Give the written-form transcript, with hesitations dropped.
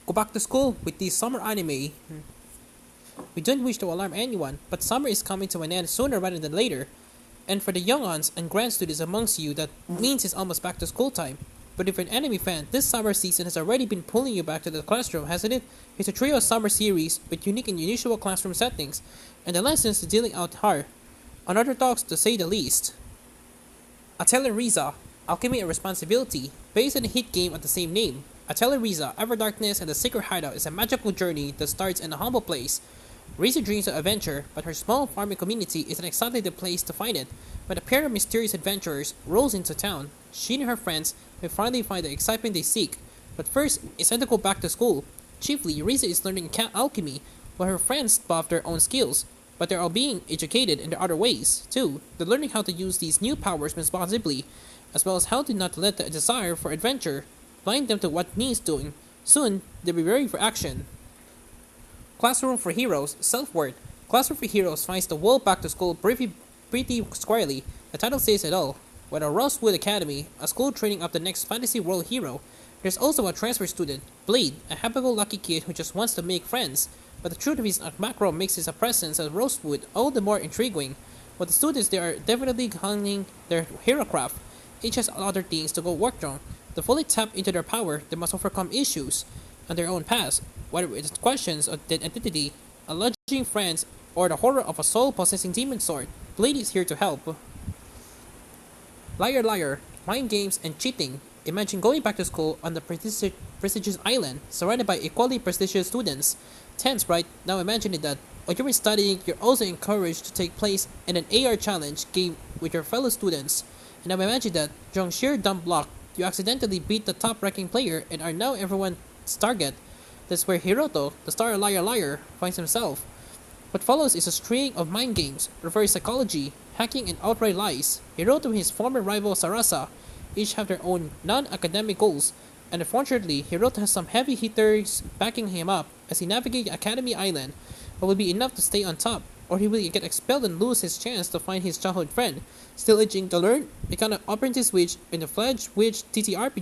Go back to school with this summer anime. We don't wish to alarm anyone, but summer is coming to an end sooner rather than later. And for the young ones and grand students amongst you, that means it's almost back to school time. But if you're an anime fan, this summer season has already been pulling you back to the classroom, hasn't it? It's a trio summer series with unique and unusual classroom settings, and the lessons dealing out hard. Unorthodox to say the least. Atelier Riza, Alchemy and Responsibility, based on the hit game of the same name. Atelier Riza, Everdarkness and the Sacred Hideout is a magical journey that starts in a humble place. Riza dreams of adventure, but her small farming community isn't exactly the place to find it. When a pair of mysterious adventurers rolls into town, she and her friends may finally find the excitement they seek. But first, it's time to go back to school. Chiefly, Riza is learning alchemy, while her friends buff their own skills. But they're all being educated in their other ways, too. They're learning how to use these new powers responsibly, as well as how to not let the desire for adventure blind them to what needs doing. Soon, they'll be ready for action. Classroom for Heroes, Self-Worth. Classroom for Heroes finds the world back to school pretty squarely. The title says it all. With a Rosewood Academy, a school training up the next fantasy world hero, there's also a transfer student, Blade, a happy-go-lucky kid who just wants to make friends. But the truth of his macro makes his presence at Rosewood all the more intriguing. But the students there are definitely honing their hero craft. Each has other things to go work on. To fully tap into their power, they must overcome issues on their own past, whether it's questions of identity, alleging friends, or the horror of a soul-possessing demon sword. Blade is here to help. Liar Liar, Mind Games and Cheating. Imagine going back to school on the prestigious island, surrounded by equally prestigious students. Tense, right? Now imagine that while you're studying, you're also encouraged to take place in an AR challenge game with your fellow students. And now imagine that, during sheer dumb luck, you accidentally beat the top-ranking player and are now everyone's target. That's where Hiroto, the star Liar Liar, finds himself. What follows is a string of mind games, reverse psychology, hacking, and outright lies. Hiroto and his former rival Sarasa each have their own non-academic goals, and unfortunately, Hiroto has some heavy hitters backing him up as he navigates Academy Island, but will be enough to stay on top, or he will get expelled and lose his chance to find his childhood friend. Still itching to learn? Become an opportunity switch in the Fledged Witch TTRPG